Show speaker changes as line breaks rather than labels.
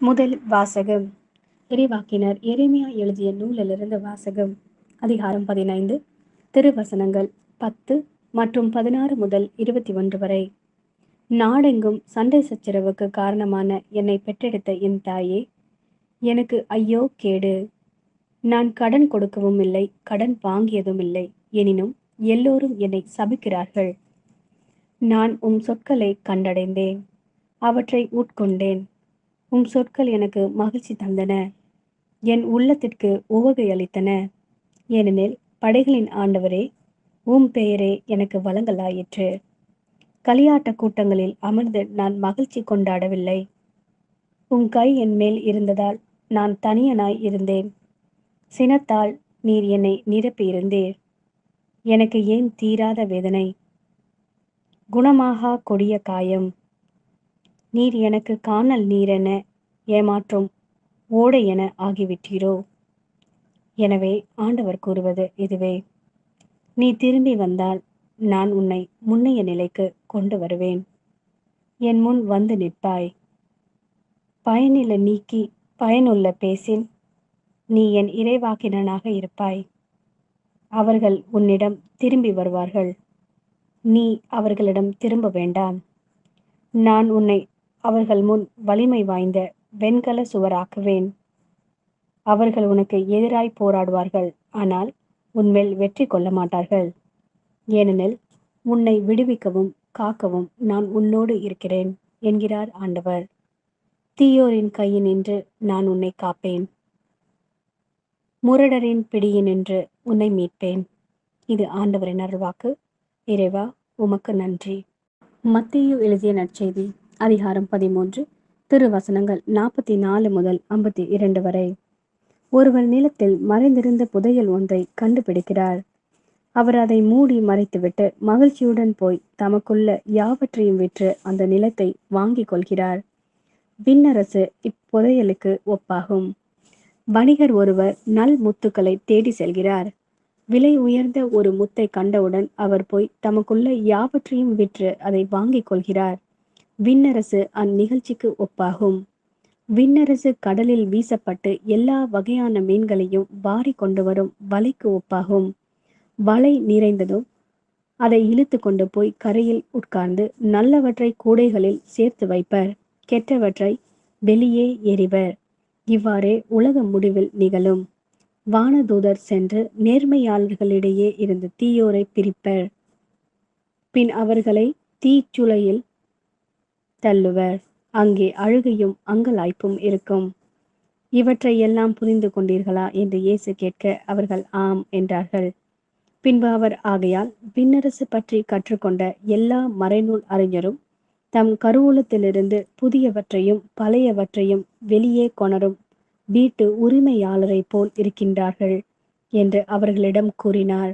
முதல் வாசகம். இறைவாக்கினர் எரேமியா எழுதிய நூலிலிருந்து வாசகம். அதிகாரம் 15. திருவசனங்கள் 10 மற்றும் 16 முதல் 21 வரை. நாடெங்கும் சண்டை சச்சரவுக்கு காரணமான என்னை பெற்றெடுத்த என் தாயே, எனக்கு ஐயோ கேடு! நான் கடன் கொடுக்கவும் இல்லை, கடன் வாங்கியதும் இல்லை. எனினும் எல்லோரும் என்னை சபிக்கிறார்கள். நான் சொற்களை கண்டடைந்தேன், அவற்றை உட்கொண்டேன். சொற்கள் எனக்கு மகிழ்ச்சி தந்தன, என் உள்ளத்திற்கு உவகை அளித்தன. ஏனெனில் படைகளின் ஆண்டவரே, பெயரே எனக்கு வழங்கலாயிற்று. களியாட்ட கூட்டங்களில் அமர்ந்து நான் மகிழ்ச்சி கொண்டாடவில்லை. கை என் மேல் இருந்ததால் நான் தனியனாய் இருந்தேன். சினத்தால் நீர் என்னை நிரப்பியிருந்தீர். எனக்கு ஏன் தீராத வேதனை, குணமாகா கொடிய காயம்? நீர் எனக்கு காணல் நீரென, ஏமாற்றும் ஓடை என ஆகிவிட்டீரோ? எனவே ஆண்டவர் கூறுவது இதுவே: நீ திரும்பி வந்தால் நான் உன்னை முன்னைய நிலைக்கு கொண்டு வருவேன். என் முன் வந்து நிற்பாய். பயனில நீக்கி பயனுள்ள பேசின் நீ என் இறைவாக்கினனாக இருப்பாய். அவர்கள் உன்னிடம் திரும்பி வருவார்கள், நீ அவர்களிடம் திரும்ப வேண்டாம். நான் உன்னை அவர்கள் முன் வலிமை வாய்ந்த வெண்கல சுவராக்குவேன். அவர்கள் உனக்கு எதிராய் போராடுவார்கள், ஆனால் உன்மேல் வெற்றி கொள்ள மாட்டார்கள். ஏனெனில் உன்னை விடுவிக்கவும் காக்கவும் நான் உன்னோடு இருக்கிறேன் என்கிறார் ஆண்டவர். தீயோரின் கையினின்று நான் உன்னை காப்பேன், முரடரின் பிடியினின்று உன்னை மீட்பேன். இது ஆண்டவரின் அருள்வாக்கு. இறைவா, உமக்கு நன்றி. மத்தேயு எழுதிய நற்செய்தி. அதிகாரம் 13. திருவசனங்கள் 44 முதல் 52 வரை. ஒருவர் நிலத்தில் மறைந்திருந்த புதையல் ஒன்றை கண்டுபிடிக்கிறார். அவர் அதை மூடி மறைத்துவிட்டு மகிழ்ச்சியுடன் போய் தமக்குள்ள யாவற்றையும் விற்று அந்த நிலத்தை வாங்கி கொள்கிறார். விண்ணரசு இப்புதையலுக்கு ஒப்பாகும். வணிகர் ஒருவர் நல் முத்துக்களை தேடி செல்கிறார். விலை உயர்ந்த ஒரு முத்தை கண்டவுடன் அவர் போய் தமக்குள்ள யாவற்றையும் விற்று அதை வாங்கிக் கொள்கிறார். விண்ணரசு அந்நிகழ்ச்சிக்கு ஒப்பாகும். விண்ணரசு கடலில் வீசப்பட்டு எல்லா வகையான மீன்களையும் வாரி கொண்டு வரும் வலைக்கு ஒப்பாகும். வலை நிறைந்ததும் அதை இழுத்து கொண்டு போய் கரையில் உட்கார்ந்து நல்லவற்றை கூடைகளில் சேர்த்து வைப்பர், கெட்டவற்றை வெளியே எறிவர். இவ்வாறே உலக முடிவில் நிகழும். வானதூதர் சென்று நேர்மையாளர்களிடையே இருந்து தீயோரை பிரிப்பர். பின் அவர்களை தீச்சுளையில் தள்ளுவர். அங்கே அழுகையும் அங்கலாய்ப்பும் இருக்கும். இவற்றை எல்லாம் புரிந்து கொண்டீர்களா என்று இயேசு கேட்க அவர்கள் ஆம் என்றார்கள். பின்பு அவர், ஆகையால் விண்ணரசு பற்றி கற்றுக்கொண்ட எல்லா மறைநூல் அறிஞரும் தம் கருவூலத்திலிருந்து புதியவற்றையும் பழையவற்றையும் வெளியே கொணரும் வீட்டு உரிமையாளரை போல் இருக்கின்றார்கள் என்று அவர்களிடம் கூறினார்.